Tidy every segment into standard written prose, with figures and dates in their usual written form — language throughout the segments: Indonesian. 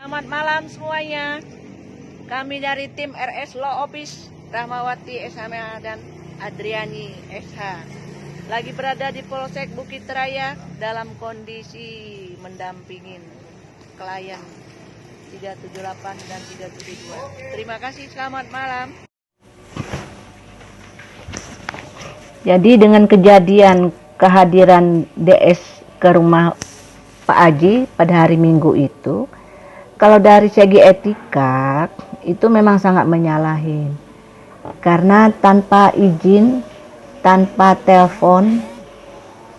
Selamat malam semuanya. Kami dari tim RS Law Office, Rahmawati SHMA dan Adriani SH, lagi berada di Polsek Bukit Raya dalam kondisi mendampingin klien 378 dan 372. Terima kasih, selamat malam. Jadi dengan kejadian kehadiran DS ke rumah Pak Aji pada hari Minggu itu, kalau dari segi etika itu memang sangat menyalahi. Karena tanpa izin, tanpa telepon,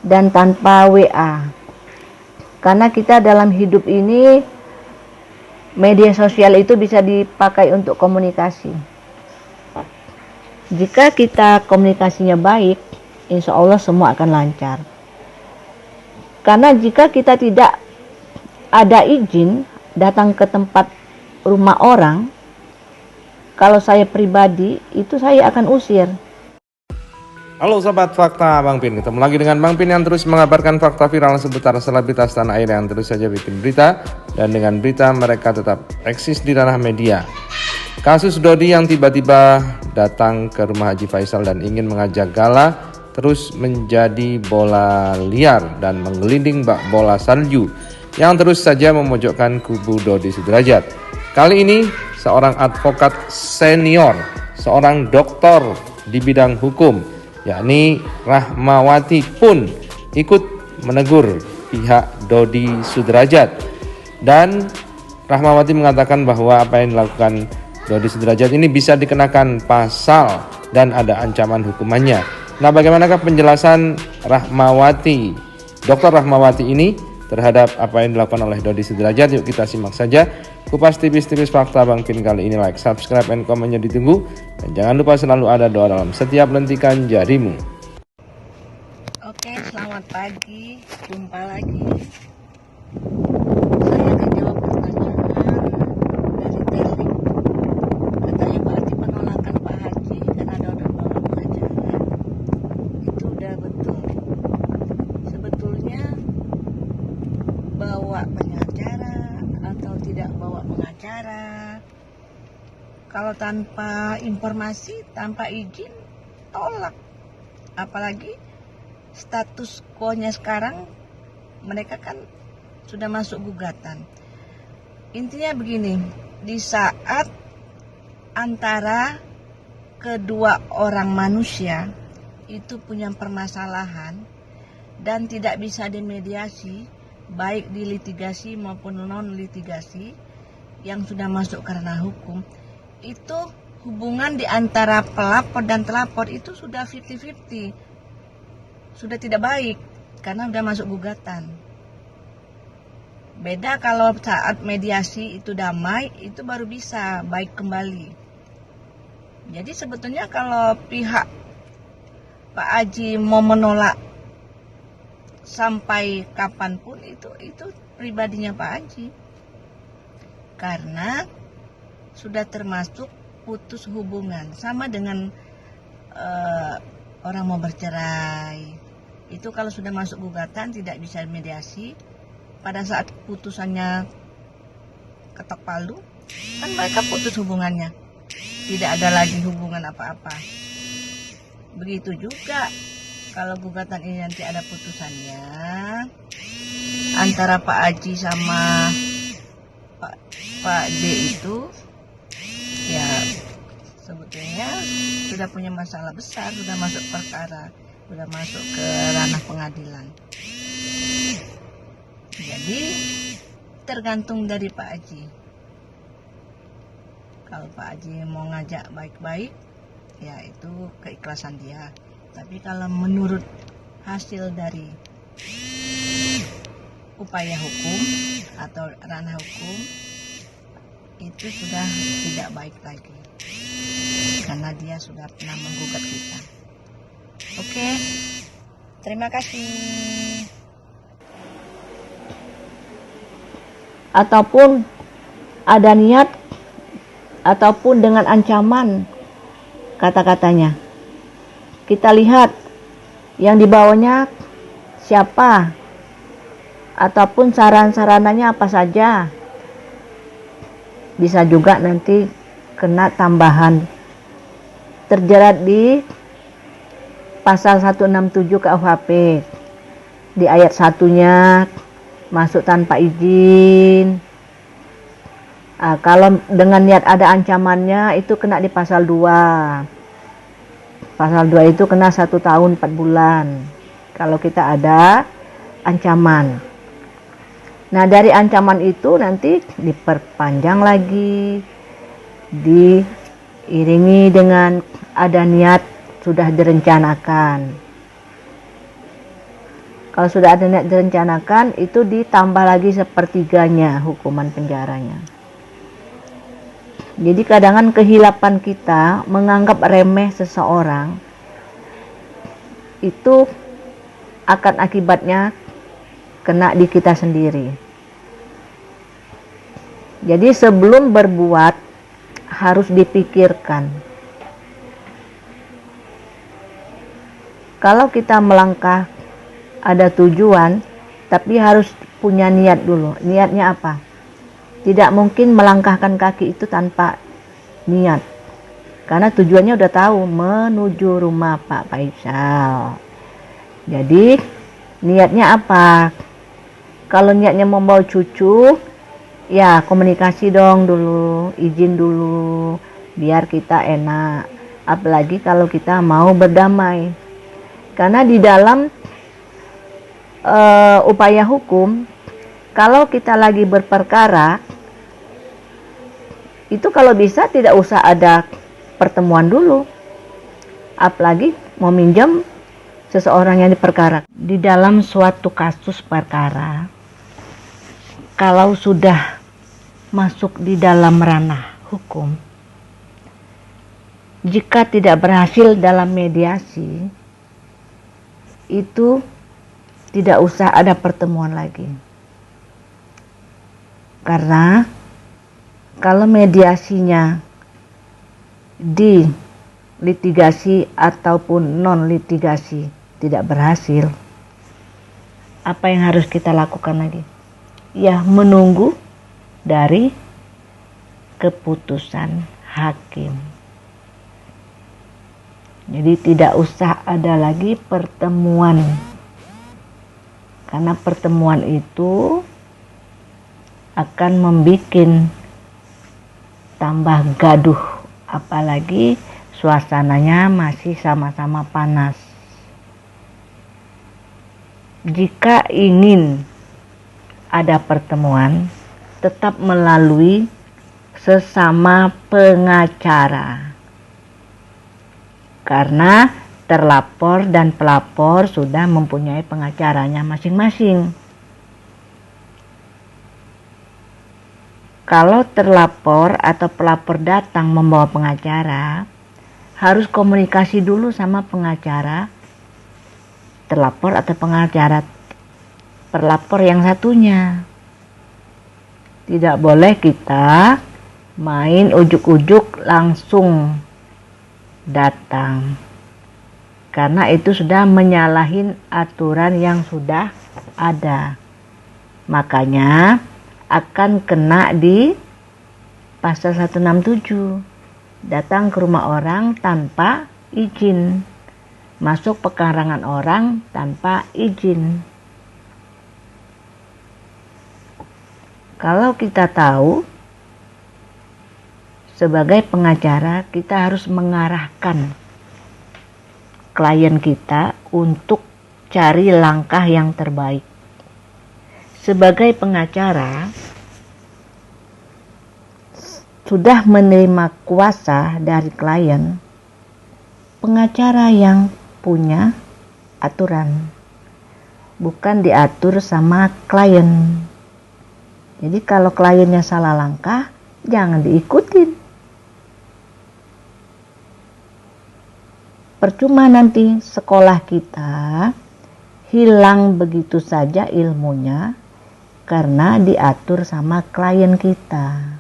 dan tanpa WA. Karena kita dalam hidup ini, media sosial itu bisa dipakai untuk komunikasi. Jika kita komunikasinya baik, insya Allah semua akan lancar. Karena jika kita tidak ada izin datang ke tempat rumah orang, kalau saya pribadi, itu saya akan usir. Halo Sobat Fakta Bang Pin, ketemu lagi dengan Bang Pin yang terus mengabarkan fakta viral seputar selebritas tanah air yang terus saja bikin berita, dan dengan berita mereka tetap eksis di ranah media. Kasus Dodi yang tiba-tiba datang ke rumah Haji Faisal dan ingin mengajak gala terus menjadi bola liar dan menggelinding bak bola salju yang terus saja memojokkan kubu Dodi Sudrajat. Kali ini seorang advokat senior, seorang doktor di bidang hukum, yakni Rahmawati pun ikut menegur pihak Dodi Sudrajat. Dan Rahmawati mengatakan bahwa apa yang dilakukan Dodi Sudrajat ini bisa dikenakan pasal dan ada ancaman hukumannya. Nah, bagaimanakah penjelasan Rahmawati, Dr. Rahmawati ini terhadap apa yang dilakukan oleh Dodi Sudrajat? Yuk kita simak saja kupas tipis-tipis fakta Bang Pin kali ini. Like, subscribe, and komennya ditunggu. Dan jangan lupa selalu ada doa dalam setiap lentikan jarimu. Oke, selamat pagi, jumpa lagi. Saya akan jawab pertanyaan dari Terling. Katanya Pak Haji penolakan Pak Haji karena ada bawa pengacara. Itu udah betul. Sebetulnya bawa pengacara atau tidak bawa pengacara, kalau tanpa informasi, tanpa izin, tolak. Apalagi status quo-nya sekarang, mereka kan sudah masuk gugatan. Intinya begini, di saat antara kedua orang manusia itu punya permasalahan dan tidak bisa dimediasi, baik di litigasi maupun non litigasi yang sudah masuk karena hukum, itu hubungan di antara pelapor dan terlapor itu sudah 50-50, sudah tidak baik karena sudah masuk gugatan. Beda kalau saat mediasi itu damai, itu baru bisa baik kembali. Jadi sebetulnya kalau pihak Pak Haji mau menolak sampai kapanpun, itu pribadinya Pak Haji, karena sudah termasuk putus hubungan. Sama dengan orang mau bercerai, itu kalau sudah masuk gugatan tidak bisa mediasi, pada saat putusannya ketok palu kan mereka putus hubungannya, tidak ada lagi hubungan apa-apa. Begitu juga kalau gugatan ini nanti ada putusannya antara Pak Haji sama Pak D itu, ya sebetulnya sudah punya masalah besar, sudah masuk perkara, sudah masuk ke ranah pengadilan. Jadi tergantung dari Pak Haji. Kalau Pak Haji mau ngajak baik-baik, ya itu keikhlasan dia. Tapi kalau menurut hasil dari upaya hukum atau ranah hukum, itu sudah tidak baik lagi, karena dia sudah pernah menggugat kita. Oke, terima kasih. Ataupun ada niat, ataupun dengan ancaman kata-katanya. Kita lihat yang dibawanya siapa, ataupun saran-sarananya apa saja. bisa juga nanti kena tambahan terjerat di pasal 167 KUHP di ayat 1-nya masuk tanpa izin. Kalau dengan niat ada ancamannya itu kena di pasal 2. Pasal 2 itu kena 1 tahun 4 bulan kalau kita ada ancaman. Nah, dari ancaman itu nanti diperpanjang lagi, diiringi dengan ada niat sudah direncanakan. Kalau sudah ada niat direncanakan, itu ditambah lagi 1/3-nya hukuman penjaranya. Jadi kadang kehilapan kita menganggap remeh seseorang, itu akan akibatnya kena di kita sendiri. Jadi sebelum berbuat harus dipikirkan. Kalau kita melangkah ada tujuan, tapi harus punya niat dulu. Niatnya apa? Tidak mungkin melangkahkan kaki itu tanpa niat. Karena tujuannya udah tahu, menuju rumah Pak Faisal. Jadi niatnya apa? Kalau niatnya membawa cucu, ya komunikasi dong dulu, izin dulu, biar kita enak. Apalagi kalau kita mau berdamai. Karena di dalam upaya hukum, kalau kita lagi berperkara, itu kalau bisa tidak usah ada pertemuan dulu. Apalagi mau minjem seseorang yang diperkara. Di dalam suatu kasus perkara, kalau sudah masuk di dalam ranah hukum, jika tidak berhasil dalam mediasi, itu tidak usah ada pertemuan lagi. Karena kalau mediasinya di litigasi ataupun non litigasi tidak berhasil, apa yang harus kita lakukan lagi? Ya, menunggu dari keputusan hakim. Jadi tidak usah ada lagi pertemuan, karena pertemuan itu akan membuat tambah gaduh, apalagi suasananya masih sama-sama panas. Jika ingin ada pertemuan, tetap melalui sesama pengacara. Karena terlapor dan pelapor sudah mempunyai pengacaranya masing-masing. Kalau terlapor atau pelapor datang membawa pengacara, harus komunikasi dulu sama pengacara terlapor atau pengacara pelapor yang satunya. Tidak boleh kita main ujuk-ujuk langsung datang, karena itu sudah menyalahin aturan yang sudah ada. Makanya akan kena di pasal 167, datang ke rumah orang tanpa izin, masuk pekarangan orang tanpa izin. Kalau kita tahu sebagai pengacara, kita harus mengarahkan klien kita untuk cari langkah yang terbaik. Sebagai pengacara, sudah menerima kuasa dari klien, pengacara yang punya aturan, bukan diatur sama klien. Jadi kalau kliennya salah langkah, jangan diikutin. Percuma nanti sekolah kita hilang begitu saja ilmunya karena diatur sama klien kita.